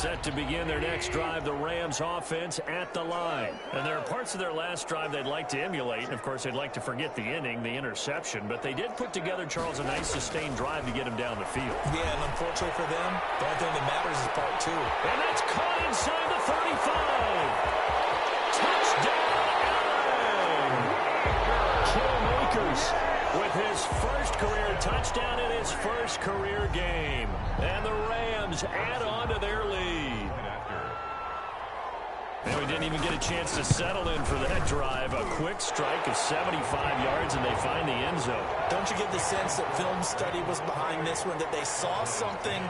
Set to begin their next drive, the Rams offense at the line. And there are parts of their last drive they'd like to emulate. And, of course, they'd like to forget the inning, the interception. But they did put together, Charles, a nice sustained drive to get him down the field. Yeah, and unfortunately for them, the only thing that matters is part two. And that's caught inside the 35. Touchdown, Allen! Cam Akers with his first career touchdown in his first career game. And the Rams add on to their lead. And we didn't even get a chance to settle in for that drive. A quick strike of 75 yards, and they find the end zone. Don't you get the sense that film study was behind this one, that they saw something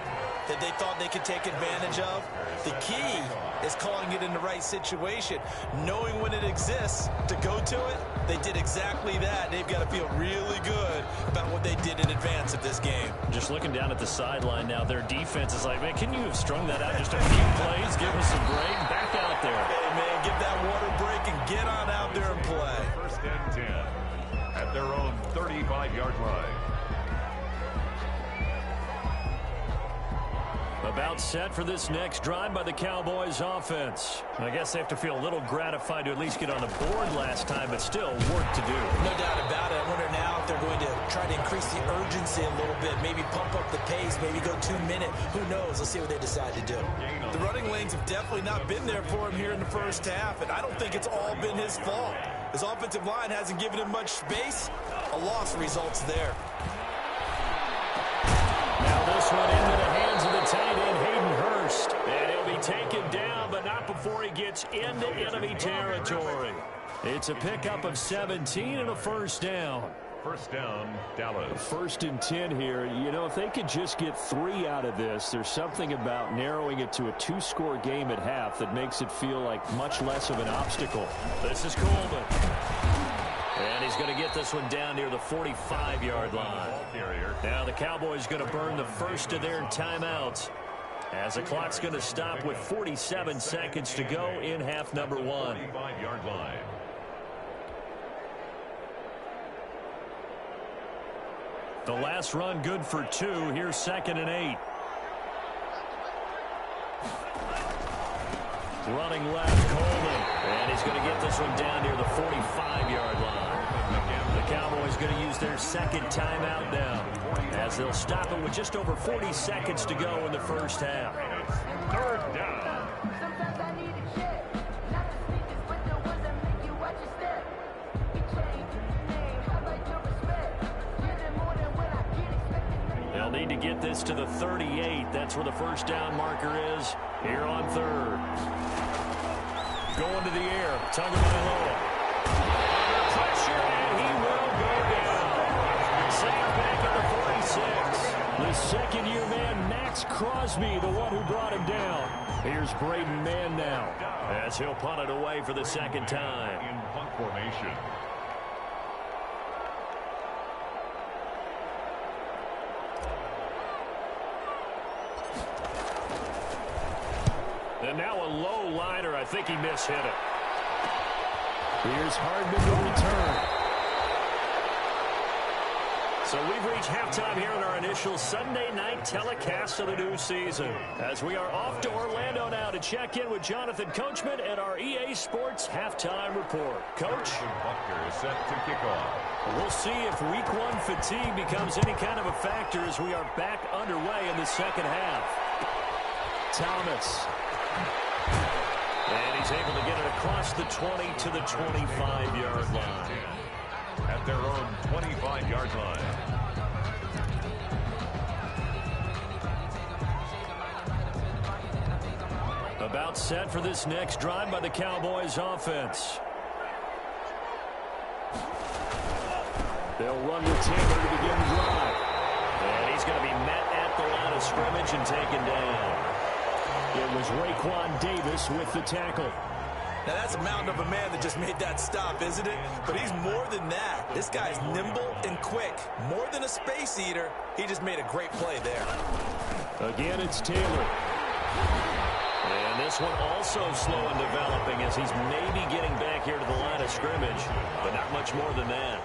that they thought they could take advantage of? The key is calling it in the right situation, knowing when it exists to go to it. They did exactly that. They've got to feel really good about what they did in advance of this game. Just looking down at the sideline now, their defense is like, man, can you have strung that out just a few plays? Give us a break. Back out there. Hey, man, give that water break and get on out there and play. First and 10 at their own 35-yard line. About set for this next drive by the Cowboys offense. I guess they have to feel a little gratified to at least get on the board last time, but still work to do. No doubt about it. I wonder now if they're going to try to increase the urgency a little bit, maybe pump up the pace, maybe go 2 minute. Who knows? Let's see what they decide to do. The running lanes have definitely not been there for him here in the first half, and I don't think it's all been his fault. His offensive line hasn't given him much space. A loss results there. Now this one into the hands of the tight end, Hayden Hurst. And he'll be taken down, but not before he gets into enemy territory. It's a pickup of 17 and a first down. First down, Dallas. First and 10 here. You know, if they could just get 3 out of this, there's something about narrowing it to a 2-score game at half that makes it feel like much less of an obstacle. This is Coleman. And he's going to get this one down near the 45-yard line. Now the Cowboys going to burn the first of their timeouts, as the clock's going to stop with 47 seconds to go in half number 1. 45-yard line. The last run good for 2. Here's 2nd and 8. Running left, Coleman. And he's going to get this one down near the 45-yard line. The Cowboys going to use their second timeout now, as they'll stop it with just over 40 seconds to go in the first half. Third down. They'll need to get this to the 38. That's where the first down marker is here on 3rd. Going to the air. Tagovailoa. Under pressure, and he will go down. Safe back at the 46. The second-year man, Max Crosby, the one who brought him down. Here's Braden Mann now, as he'll punt it away for the second time. In punt formation. And now a low liner. I think he mishit it. Here's Hardman to return. So we've reached halftime here in our initial Sunday night telecast of the new season, as we are off to Orlando now to check in with Jonathan Coachman and our EA Sports halftime report. Coach? Buckner is set to kick off. We'll see if week 1 fatigue becomes any kind of a factor as we are back underway in the second half. Thomas. And he's able to get it across the 20 to the 25-yard line. At their own 25-yard line. About set for this next drive by the Cowboys offense. They'll run with Taylor to begin the drive. And he's going to be met at the line of scrimmage and taken down. It was Raekwon Davis with the tackle. Now, that's a mountain of a man that just made that stop, isn't it? But he's more than that. This guy's nimble and quick. More than a space eater, he just made a great play there. Again, it's Taylor. And this one also slow in developing as he's maybe getting back here to the line of scrimmage, but not much more than that.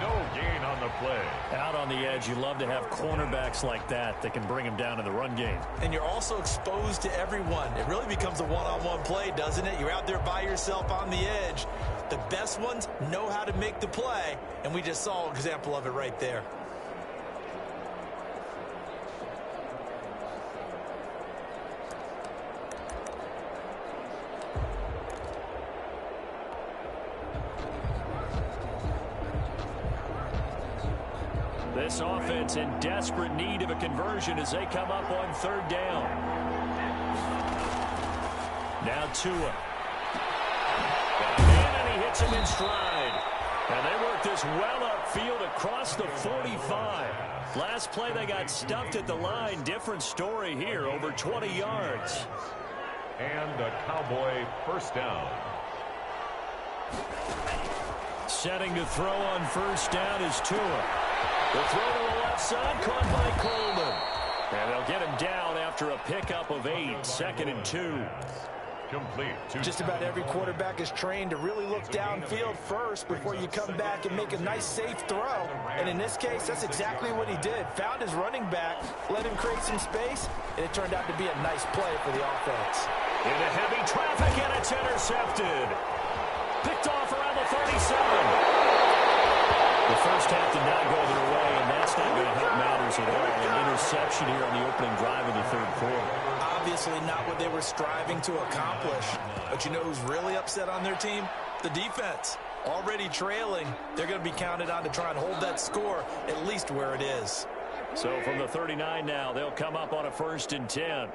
No gain on the play. Out on the edge, you love to have cornerbacks like that can bring them down in the run game. And you're also exposed to everyone. It really becomes a one-on-one play, doesn't it? You're out there by yourself on the edge. The best ones know how to make the play, and we just saw an example of it right there. This offense in desperate need of a conversion as they come up on third down. Now Tua. And he hits him in stride. And they work this well upfield across the 45. Last play they got stuffed at the line. Different story here, over 20 yards. And a Cowboy first down. Setting to throw on first down is Tua. The throw to the left side, caught by Coleman. And they'll get him down after a pickup of 8, 2nd and 2. Complete. Just about every quarterback is trained to really look downfield first before you come back and make a nice, safe throw. And in this case, that's exactly what he did. Found his running back, let him create some space, and it turned out to be a nice play for the offense. Into heavy traffic, and it's intercepted. Picked off around the 37. The first half did not go their way, and that's not going to help matters at all. An interception here on the opening drive of the third quarter. Obviously not what they were striving to accomplish. But you know who's really upset on their team? The defense. Already trailing. They're going to be counted on to try and hold that score at least where it is. So from the 39 now, they'll come up on a 1st and 10.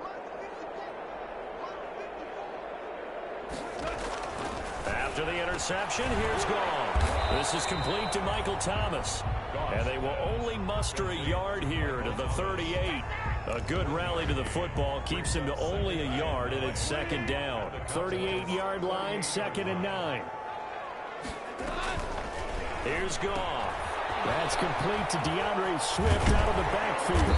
After the interception, here's gone. This is complete to Michael Thomas. And they will only muster a yard here to the 38. A good rally to the football keeps them to only a yard, and it's 2nd down. 38-yard line, 2nd and 9. Here's Goff. That's complete to DeAndre Swift out of the backfield.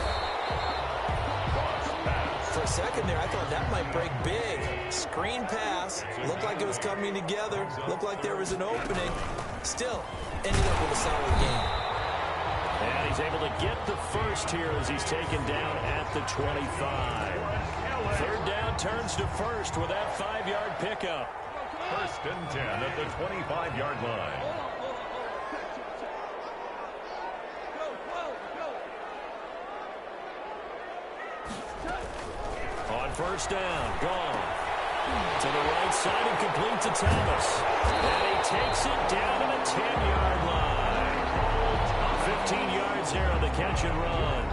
For a second there, I thought that might break big. Screen pass. Looked like it was coming together. Looked like there was an opening. Still, ended up with a solid game. And he's able to get the first here as he's taken down at the 25. 3rd down turns to 1st with that 5-yard pickup. 1st and 10 at the 25-yard line. On 1st down, gone. To the right side and complete to Thomas. And he takes it down to the 10-yard line. 15 yards there on the catch and run.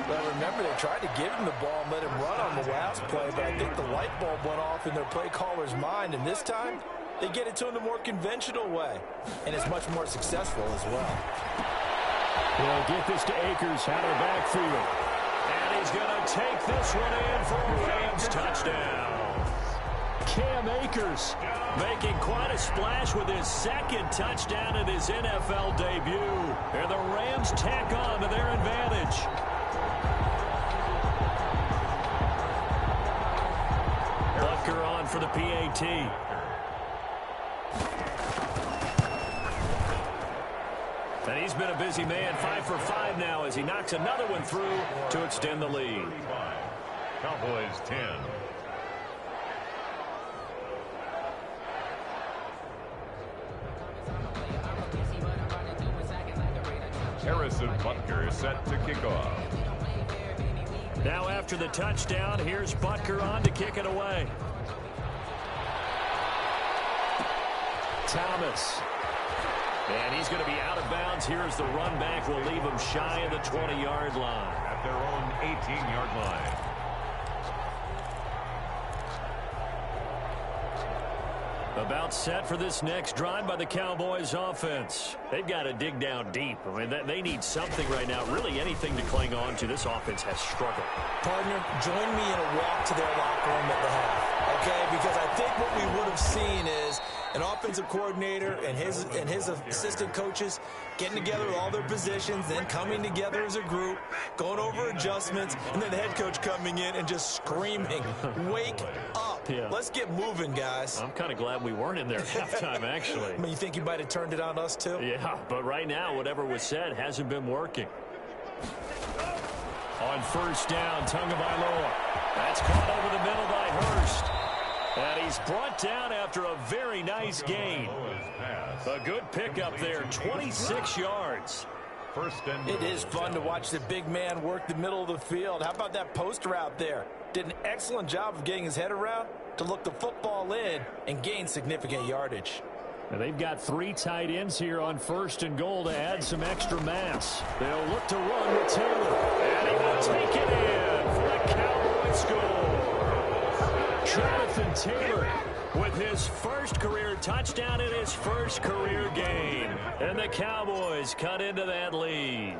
But remember, they tried to give him the ball and let him run on the last play, but I think the light bulb went off in their play caller's mind, and this time they get it to him the more conventional way, and it's much more successful as well. They'll get this to Akers out of the backfield. And he's going to take this one in for a Rams touchdown. Cam Akers making quite a splash with his 2nd touchdown in his NFL debut. And the Rams tack on to their advantage. Butker on for the PAT. And he's been a busy man, 5 for 5 now as he knocks another one through to extend the lead. Cowboys 10. Harrison Butker set to kick off. Now after the touchdown, here's Butker on to kick it away. Thomas. And he's going to be out of bounds here as the run back will leave him shy of the 20-yard line. At their own 18-yard line. About set for this next drive by the Cowboys offense. They've got to dig down deep. I mean, they need something right now, really anything to cling on to. This offense has struggled. Partner, join me in a walk to their locker room at the half, okay? Because I think what we would have seen is An offensive coordinator and his assistant coaches getting together with all their positions, then coming together as a group, going over adjustments, and then the head coach coming in and just screaming, "Wake up. Yeah. Let's get moving, guys." I'm kind of glad we weren't in there at halftime, actually. I mean, you think you might have turned it on us, too? Yeah, but right now, whatever was said hasn't been working. On first down, Tagovailoa. That's caught over the middle by Hurst. And he's brought down after a very nice gain. A good pickup there, 26 yards. It is fun to watch the big man work the middle of the field. How about that post route there? Did an excellent job of getting his head around to look the football in and gain significant yardage. And they've got 3 tight ends here on first and goal to add some extra mass. They'll look to run with Taylor. And he will take it in for the Cowboys goal. Jonathan Taylor with his first career touchdown in his first career game. And the Cowboys cut into that lead.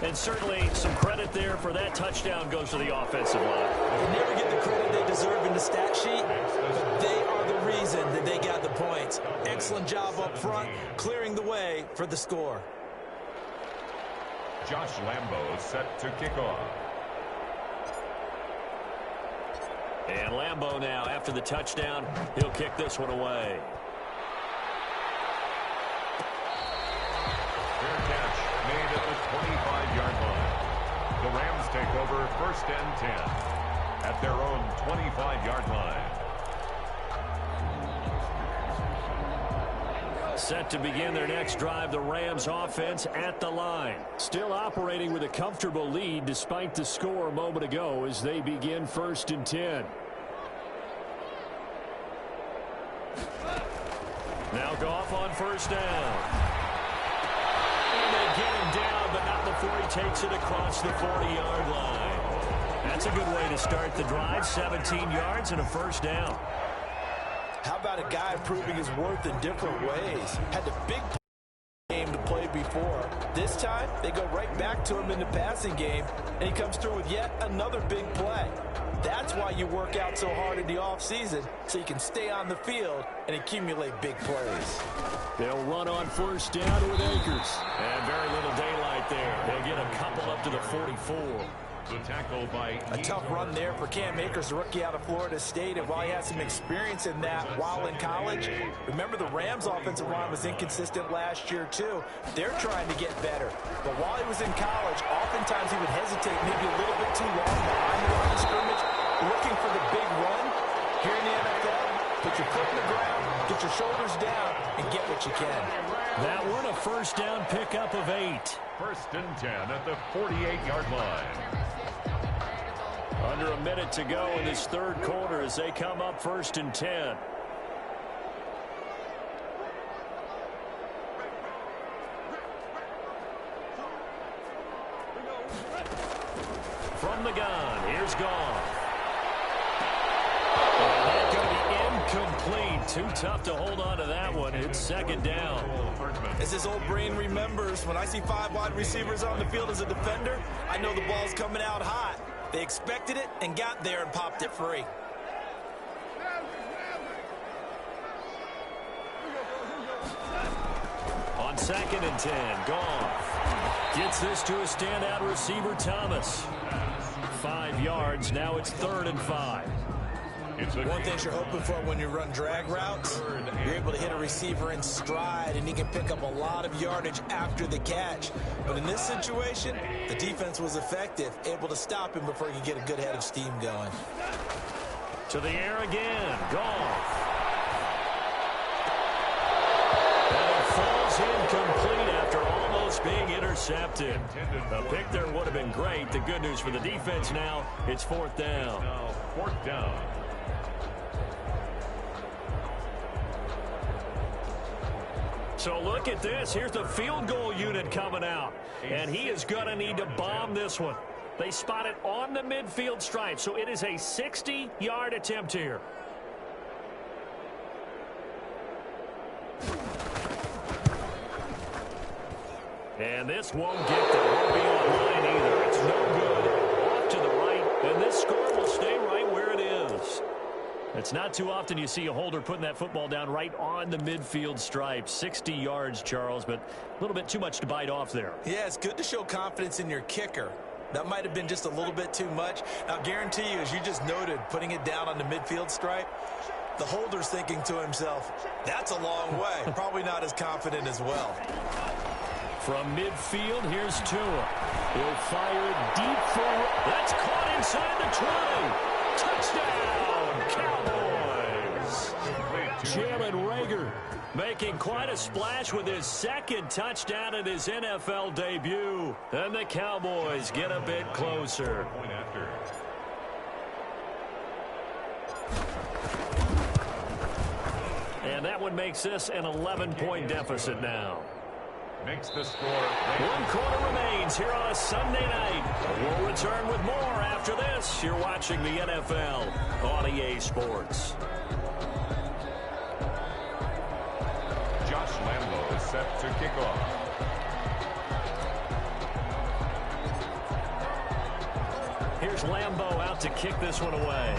And certainly some credit there for that touchdown goes to the offensive line. They never get the credit they deserve in the stat sheet, but they are the reason that they got the points. Excellent job up front, clearing the way for the score. Josh Lambo set to kick off. And Lambo now, after the touchdown, he'll kick this one away. Fair catch made at the 25-yard line. The Rams take over first and 10 at their own 25-yard line. Set to begin their next drive, the Rams offense at the line. Still operating with a comfortable lead despite the score a moment ago as they begin first and 10. Now Goff on first down. And they get him down, but not before he takes it across the 40-yard line. That's a good way to start the drive, 17 yards and a first down. How about a guy proving his worth in different ways? Had the big game to play before. This time, they go right back to him in the passing game, and he comes through with yet another big play. That's why you work out so hard in the offseason, so you can stay on the field and accumulate big plays. They'll run on first down with Akers. And very little daylight there. They'll get a couple up to the 44. The tackle by A tough run there for Cam Akers, the rookie out of Florida State. And while he had some experience in that while in college, remember the Rams' offensive line was inconsistent last year too. They're trying to get better. But while he was in college, oftentimes he would hesitate maybe a little bit too long behind the line of scrimmage, looking for the big run. Here in the NFL, put your foot in the ground, get your shoulders down, and get what you can. That one a first down pickup of 8. first and 10 at the 48-yard line. Under a minute to go in this third quarter as they come up first and 10. From the gun, here's Goff. And that's going to be incomplete. Too tough to hold on to that one. It's second down. As his old brain remembers, when I see 5 wide receivers on the field as a defender, I know the ball's coming out hot. They expected it and got there and popped it free. On second and 10, Goff gets this to a standout receiver, Thomas. 5 yards, now it's 3rd and 5. One thing you're hoping for when you run drag routes, you're able to hit a receiver in stride, and he can pick up a lot of yardage after the catch. But in this situation, the defense was effective, able to stop him before he could get a good head of steam going. To the air again, Goff. And it falls incomplete after almost being intercepted. A pick there would have been great. The good news for the defense now, it's 4th down. Now 4th down. So look at this. Here's the field goal unit coming out. And he is going to need to bomb this one. They spot it on the midfield stripe. So it is a 60-yard attempt here. And this won't get there. Won't be online either. It's no good. Off to the right. And this score will stay right where it is. It's not too often you see a holder putting that football down right on the midfield stripe. 60 yards, Charles, but a little bit too much to bite off there. Yeah, it's good to show confidence in your kicker. That might have been just a little bit too much. Now, I guarantee you, as you just noted, putting it down on the midfield stripe, the holder's thinking to himself, that's a long way. Probably not as confident as well. From midfield, here's Tua. He'll fire it deep for... That's caught inside the 20. Touchdown, Cowboys. Jalen Reagor making quite a splash with his second touchdown in his NFL debut. And the Cowboys get a bit closer. And that one makes this an 11-point deficit now. Makes the score. One quarter remains here on a Sunday night. We'll return with more after this. You're watching the NFL on EA Sports. Josh Lambo is set to kick off. Here's Lambo out to kick this one away.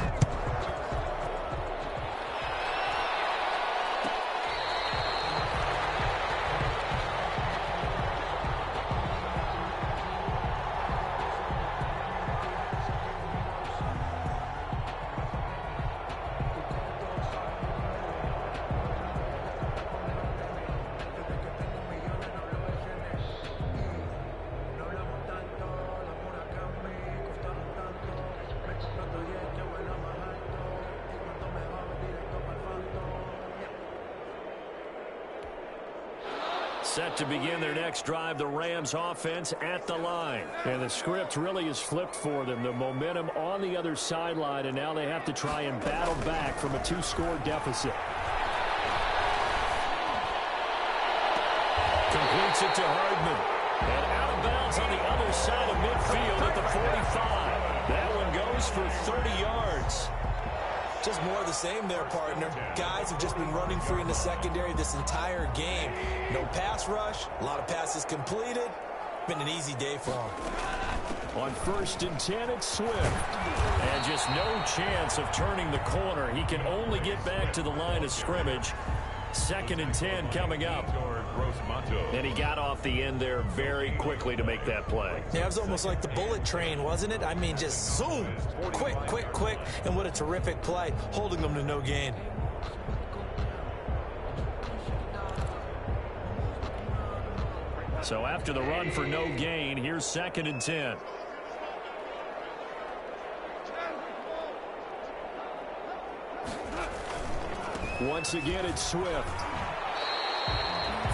Set to begin their next drive, the Rams offense at the line. And the script really is flipped for them. The momentum on the other sideline, and now they have to try and battle back from a two-score deficit. Completes it to Hardman. And out of bounds on the other side of midfield at the 45. That one goes for 30 yards. Just more of the same there, partner. Guys have just been running free in the secondary this entire game. No pass rush, a lot of passes completed. Been an easy day for them. On 1st and 10, it's Swift. And just no chance of turning the corner. He can only get back to the line of scrimmage. 2nd and 10 coming up. And he got off the end there very quickly to make that play. Yeah, it was almost like the bullet train, wasn't it? I mean, just zoom. Quick, quick, quick. And what a terrific play, holding them to no gain. So after the run for no gain, here's 2nd and 10. Once again, it's Swift.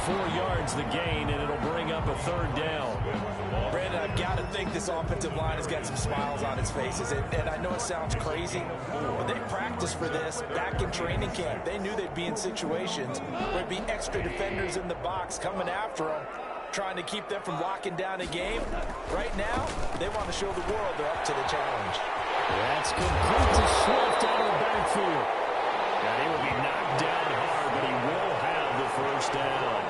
4 yards the gain, and it'll bring up a 3rd down. Brandon, I've got to think this offensive line has got some smiles on its faces. And I know it sounds crazy, but they practiced for this back in training camp. They knew they'd be in situations where there'd be extra defenders in the box coming after them, trying to keep them from locking down a game. Right now, they want to show the world they're up to the challenge. That's complete to Swift out of the backfield. And he will be knocked down hard, but he will have the 1st down.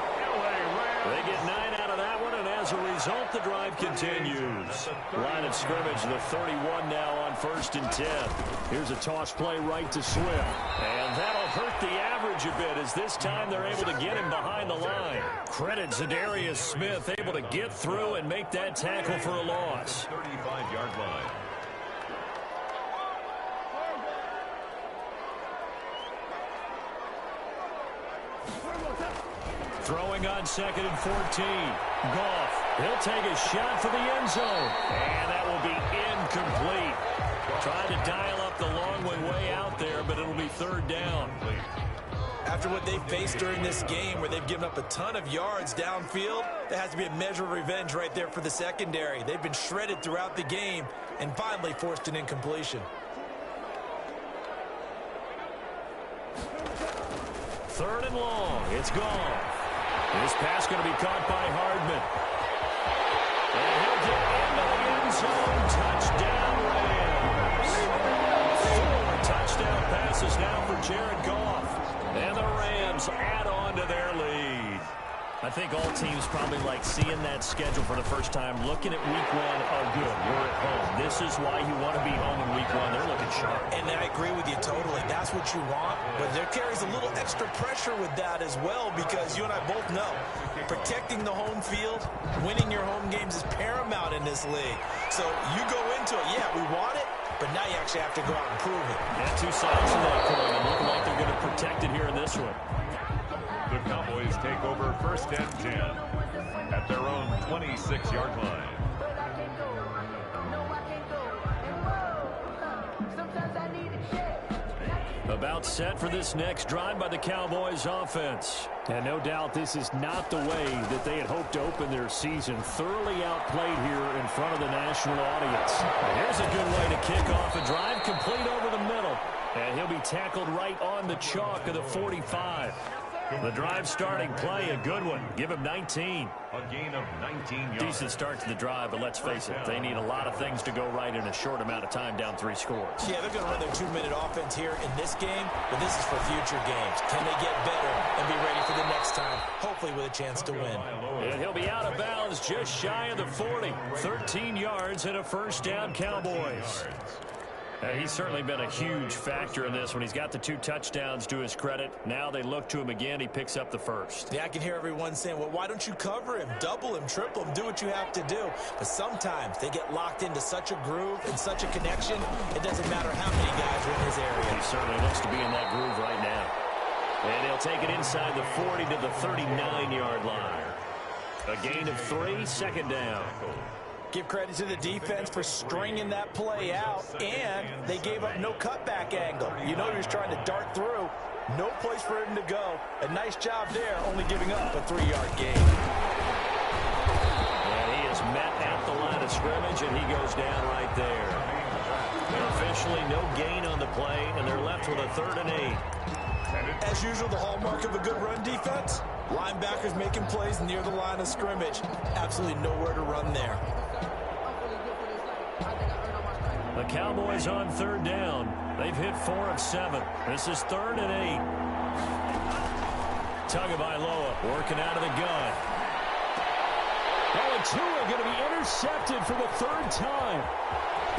They get 9 out of that one, and as a result, the drive continues. Line of scrimmage, the 31 now on 1st and 10. Here's a toss play right to Swift. And that'll hurt the average a bit, as this time they're able to get him behind the line. Credit Zadarius Smith, able to get through and make that tackle for a loss. 35-yard line. Throwing on 2nd and 14. Goff, he'll take a shot for the end zone. And that will be incomplete. Trying to dial up the long way out there, but it'll be 3rd down. After what they've faced during this game, where they've given up a ton of yards downfield, there has to be a measure of revenge right there for the secondary. They've been shredded throughout the game and finally forced an incompletion. 3rd and long. It's gone. This pass going to be caught by Hardman. And he'll get into the end zone. Touchdown, Rams. 4 touchdown passes now for Jared Goff. And the Rams add on to their lead. I think all teams probably like seeing that schedule for the first time, looking at week 1. Oh, good, we're at home. This is why you want to be home in week 1. They're looking sharp. And I agree with you totally. That's that's what you want, but there carries a little extra pressure with that as well, because you and I both know protecting the home field, winning your home games is paramount in this league. So you go into it, yeah, we want it, but now you actually have to go out and prove it. Yeah, two sides to that coin, and looking like they're going to protect it here in this one. The Cowboys take over first and 10 at their own 26-yard line. About set for this next drive by the Cowboys offense. And no doubt this is not the way that they had hoped to open their season. Thoroughly outplayed here in front of the national audience. And here's a good way to kick off a drive, complete over the middle. And he'll be tackled right on the chalk of the 45. The drive starting play, a good one. Give him 19. A gain of 19 yards. Decent start to the drive, but let's face it, they need a lot of things to go right in a short amount of time, down 3 scores. Yeah, they're going to run their 2-minute offense here in this game, but this is for future games. Can they get better and be ready for the next time, hopefully with a chance to win? And he'll be out of bounds just shy of the 40. 13 yards and a first down, Cowboys. He's certainly been a huge factor in this when he's got the 2 touchdowns to his credit. Now they look to him again. He picks up the first. Yeah, I can hear everyone saying, well, why don't you cover him, double him, triple him, do what you have to do. But sometimes they get locked into such a groove and such a connection, it doesn't matter how many guys are in his area. He certainly looks to be in that groove right now. And he'll take it inside the 40 to the 39-yard line. A gain of 3, second down. Give credit to the defense for stringing that play out, and they gave up no cutback angle. You know he was trying to dart through. No place for him to go. A nice job there, only giving up a 3-yard gain. And he is met at the line of scrimmage, and he goes down right there. And officially no gain on the play, and they're left with a 3rd and 8. As usual, the hallmark of a good run defense, linebackers making plays near the line of scrimmage. Absolutely nowhere to run there. The Cowboys on 3rd down. They've hit 4 of 7. This is 3rd and 8. Tagovailoa working out of the gun. Oh, and Tua going to be intercepted for the 3rd time.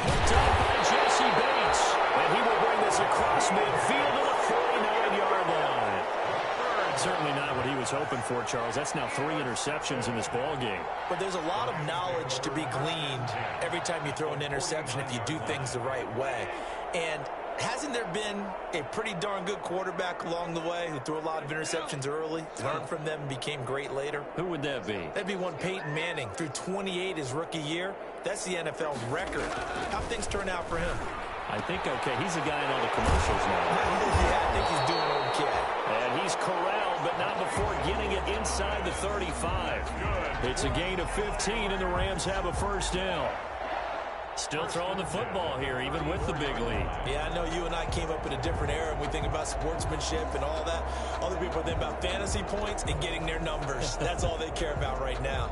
Picked up by Jesse Bates. And he will bring this across midfield to the 49-yard line. Certainly not what he was hoping for, Charles. That's now 3 interceptions in this ball game. But there's a lot of knowledge to be gleaned every time you throw an interception if you do things the right way. And hasn't there been a pretty darn good quarterback along the way who threw a lot of interceptions early, learned from them, and became great later? Who would that be? That'd be one Peyton Manning. Threw 28 his rookie year. That's the NFL record. How things turn out for him? I think okay. He's a guy in all the commercials now. Yeah, I think he's doing okay. And he's corralled, but not before getting it inside the 35. It's a gain of 15, and the Rams have a first down. Still throwing the football here, even with the big lead. Yeah, I know you and I came up in a different era, and we think about sportsmanship and all that. Other people think about fantasy points and getting their numbers. That's all they care about right now.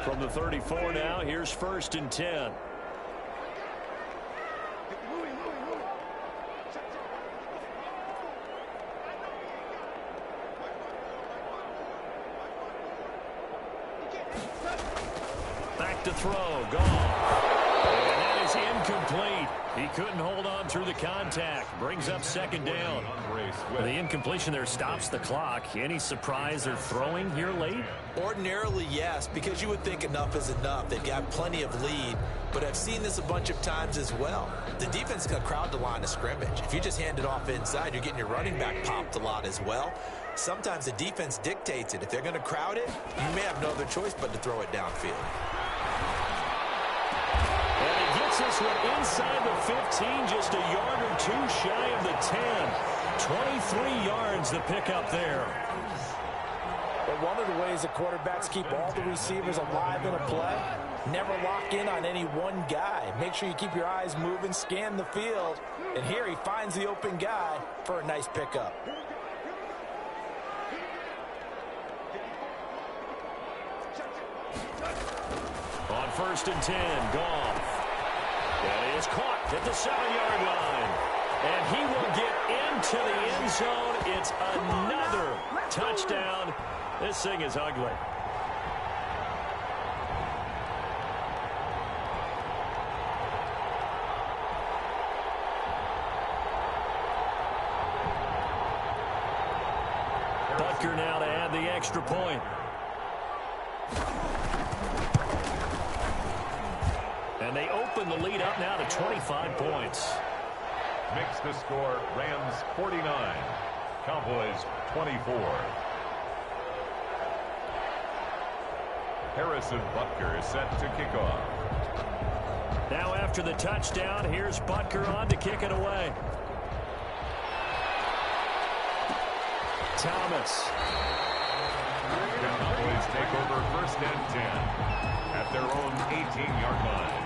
From the 34 now, here's 1st and 10. Back to throw, gone. And that is incomplete. He couldn't hold on through the contact. Brings up 2nd down. The incompletion there stops the clock. Any surprise they're throwing here late? Ordinarily, yes, because you would think enough is enough. They've got plenty of lead, but I've seen this a bunch of times as well. The defense is going to crowd the line of scrimmage. If you just hand it off inside, you're getting your running back popped a lot as well. Sometimes the defense dictates it. If they're going to crowd it, you may have no other choice but to throw it downfield. And he gets this one inside the 15, just a yard or 2 shy of the 10. 23 yards the pickup there. But one of the ways that quarterbacks keep all the receivers alive in a play, never lock in on any one guy. Make sure you keep your eyes moving, scan the field. And here he finds the open guy for a nice pickup. On 1st and 10, Goff. That is caught at the 7-yard line. And he will get into the end zone. It's another touchdown. This thing is ugly. Butker now to add the extra point. And they open the lead up now to 25 points. Makes the score Rams 49, Cowboys 24. Harrison Butker is set to kick off. Now after the touchdown, here's Butker on to kick it away. Thomas. The Cowboys take over 1st and 10 at their own 18-yard line.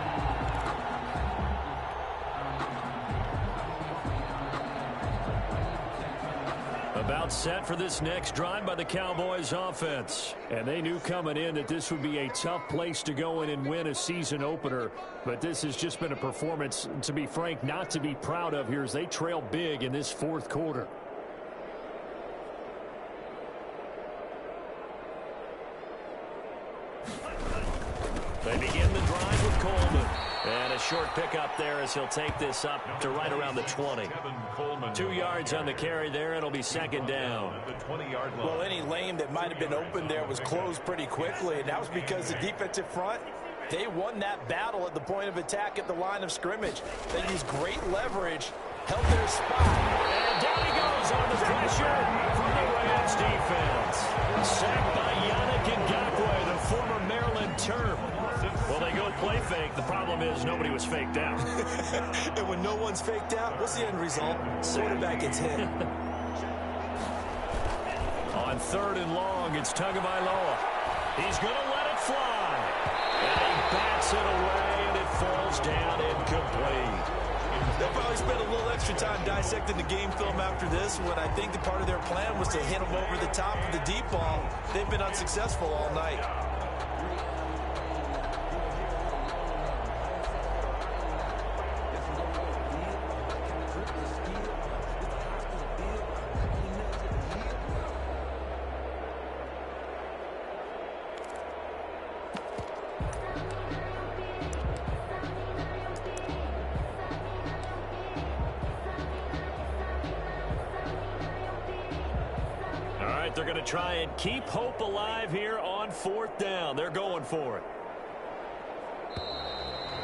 About set for this next drive by the Cowboys offense. And they knew coming in that this would be a tough place to go in and win a season opener. But this has just been a performance, to be frank, not to be proud of here as they trail big in this 4th quarter. They begin the drive with Coleman. And a short pickup there as he'll take this up to right around the 20. 2 yards on the carry there. It'll be 2nd down. Well, any lane that might have been open there was closed pretty quickly, and that was because the defensive front, they won that battle at the point of attack at the line of scrimmage. They used great leverage, held their spot. And down he goes on the pressure from the Rams defense. Sacked by Yannick Ngakoue, the former Maryland Terp. Well, they go play fake. The problem is nobody was faked out. And when no one's faked out, what's the end result? Quarterback gets hit. On 3rd and long, it's Tagovailoa. He's going to let it fly. And he bats it away, and it falls down incomplete. They'll probably spend a little extra time dissecting the game film after this, when I think the part of their plan was to hit them over the top of the deep ball. They've been unsuccessful all night. They're going to try and keep hope alive here on 4th down. They're going for it.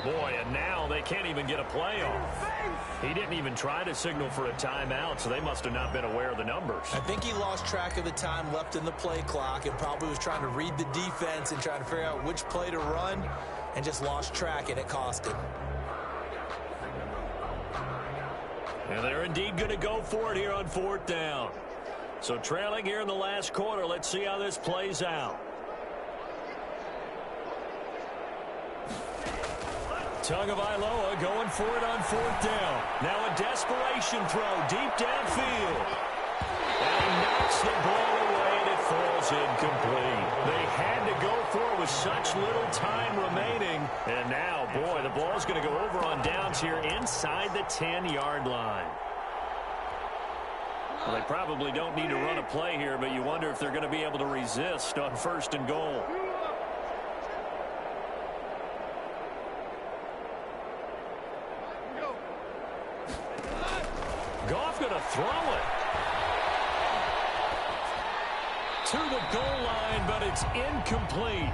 Boy, and now they can't even get a play off. He didn't even try to signal for a timeout, so they must have not been aware of the numbers. I think he lost track of the time left in the play clock and probably was trying to read the defense and trying to figure out which play to run and just lost track, and it cost him. And they're indeed going to go for it here on 4th down. So trailing here in the last quarter, let's see how this plays out. Tagovailoa going for it on 4th down. Now a desperation throw deep downfield. And he knocks the ball away, and it falls incomplete. They had to go for it with such little time remaining. And now, boy, the ball's going to go over on downs here inside the 10-yard line. Well, they probably don't need to run a play here, but you wonder if they're going to be able to resist on 1st and goal. Goff going to throw it to the goal line, but it's incomplete.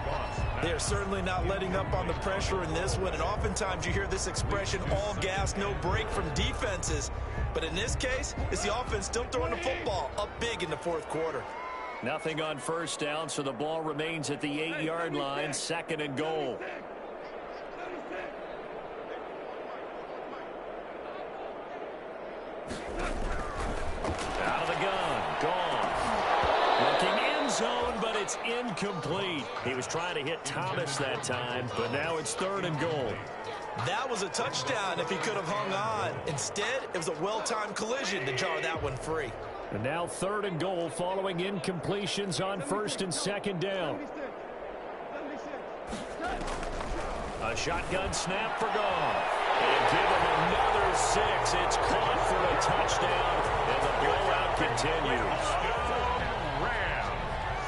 They're certainly not letting up on the pressure in this one, and oftentimes you hear this expression, all gas, no break from defenses. But in this case, it's the offense still throwing the football up big in the 4th quarter. Nothing on 1st down, so the ball remains at the 8-yard line, 2nd and goal. Out of the gun, gone. Looking end zone, but it's incomplete. He was trying to hit Thomas that time, but now it's 3rd and goal. That was a touchdown if he could have hung on. Instead, it was a well-timed collision to jar that one free. And now 3rd and goal following incompletions on 1st and 2nd down. A shotgun snap for Goff. And give him another 6. It's caught for a touchdown, and the blowout continues.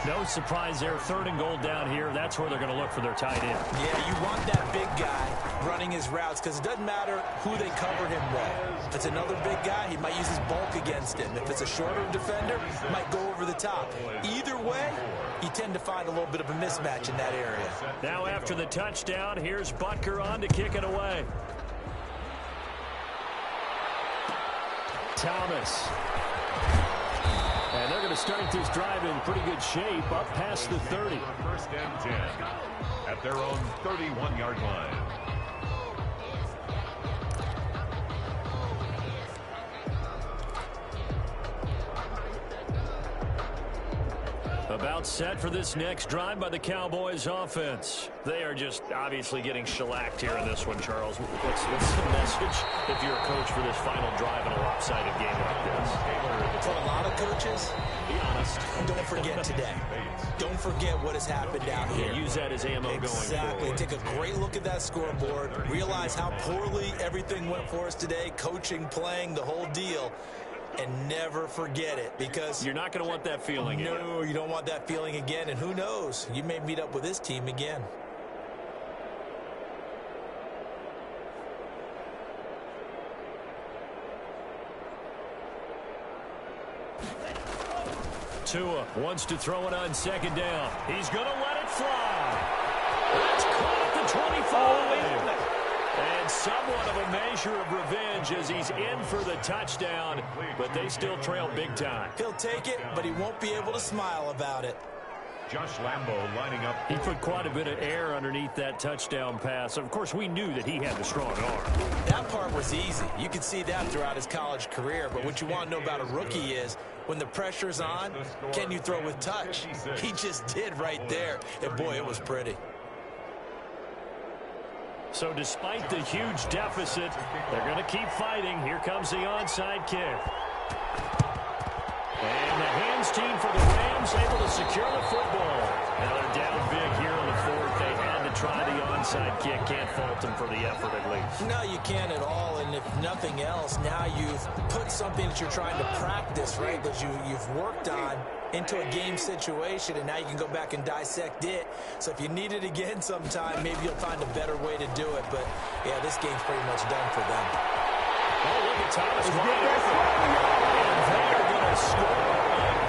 No No surprise there. 3rd and goal down here. That's where they're going to look for their tight end. Yeah, you want that big guy running his routes because it doesn't matter who they cover him with. If it's another big guy, he might use his bulk against him. If it's a shorter defender, he might go over the top. Either way, you tend to find a little bit of a mismatch in that area. Now after the touchdown, here's Butker on to kick it away. Thomas. And they're going to start this drive in pretty good shape up past the 30. 1st and 10 at their own 31-yard line. About set for this next drive by the Cowboys offense. They are just obviously getting shellacked here in this one, Charles. What's the message if you're a coach for this final drive in a lopsided game like this? For a lot of coaches, Be honest. don't forget today. Don't forget what has happened down here. Yeah, use that as ammo going Exactly. forward. Take a great look at that scoreboard. Realize how poorly everything went for us today. Coaching, playing, the whole deal. And never forget it, because You're not going to want that feeling again. no, you don't want that feeling again. And who knows? You may meet up with this team again. Tua wants to throw it on 2nd down. He's going to let it fly. That's caught at the 25. And somewhat of a measure of revenge as he's in for the touchdown, but they still trail big time. He'll take it, but he won't be able to smile about it. Josh Lambo lining up. He put quite a bit of air underneath that touchdown pass. Of course, we knew that he had the strong arm. That part was easy. You could see that throughout his college career. But what you want to know about a rookie is when the pressure's on, can you throw with touch? He just did right there. And, boy, it was pretty. So despite the huge deficit, they're going to keep fighting. Here comes the onside kick. And the hands team for the Rams able to secure the football. Now they're down big here in the 4th. They had to try the onside kick. Can't fault them for the effort at least. No, you can't at all. And if nothing else, now you've put something that you're trying to practice, right, that you've worked on into a game situation, and now you can go back and dissect it. So if you need it again sometime, maybe you'll find a better way to do it. But, yeah, this game's pretty much done for them. Oh, look at Thomas wide open. And they're going to score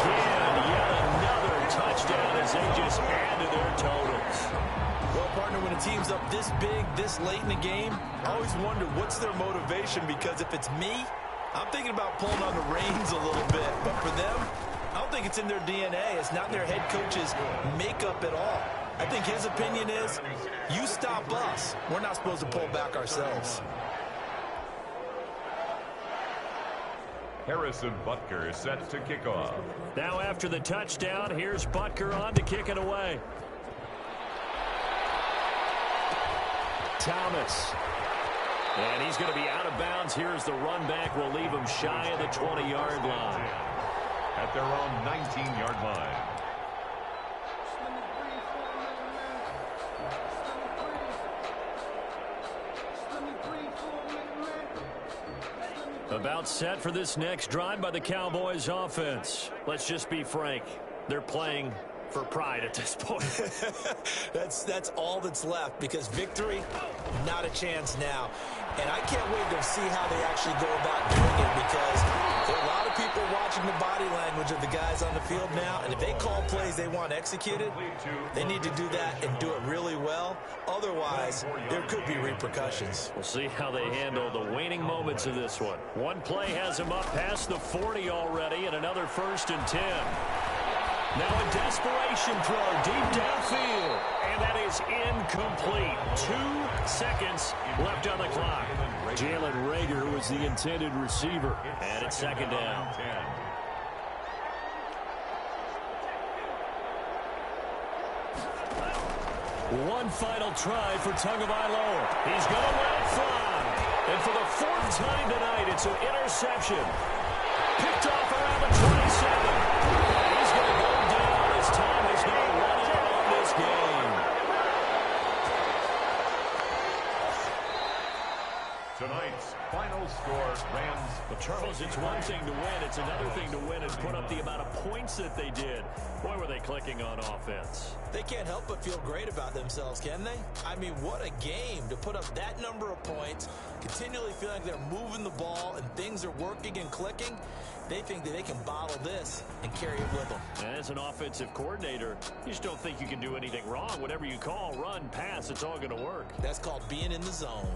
again. Yet another touchdown as they just add to their totals. Well, partner, when a team's up this big, this late in the game, I always wonder what's their motivation, because if it's me, I'm thinking about pulling on the reins a little bit. But for them, I don't think it's in their DNA. It's not in their head coach's makeup at all. I think his opinion is, you stop us. We're not supposed to pull back ourselves. Harrison Butker is set to kick off. Now after the touchdown, here's Butker on to kick it away. Thomas. And he's going to be out of bounds. Here's the run back. Will leave him shy of the 20-yard line. At their own 19-yard line. About set for this next drive by the Cowboys offense. Let's just be frank. They're playing for pride at this point. That's all that's left, because victory, not a chance now. And I can't wait to see how they actually go about doing it, because there are a lot of people watching the body language of the guys on the field now, and if they call plays they want executed, they need to do that and do it really well. Otherwise, there could be repercussions. We'll see how they handle the waning moments of this one. One play has them up past the 40 already, and another 1st and 10. Now a desperation throw deep downfield, and that is incomplete. 2 seconds left on the clock. Jalen Reagor was the intended receiver, and it's 2nd down. One final try for Tagovailoa. He's going to let it fly. And for the 4th time tonight, it's an interception. Picked off around the 27. He's going to go down as time is now running out on this game. Tonight's final score, Rams. Well, Charles, it's one thing to win. It's another thing to win and put up the amount of points that they did. Boy, were they clicking on offense. They can't help but feel great about themselves, can they? I mean, what a game to put up that number of points, continually feeling like they're moving the ball and things are working and clicking. They think that they can bottle this and carry it with them. And as an offensive coordinator, you just don't think you can do anything wrong. Whatever you call, run, pass, it's all going to work. That's called being in the zone.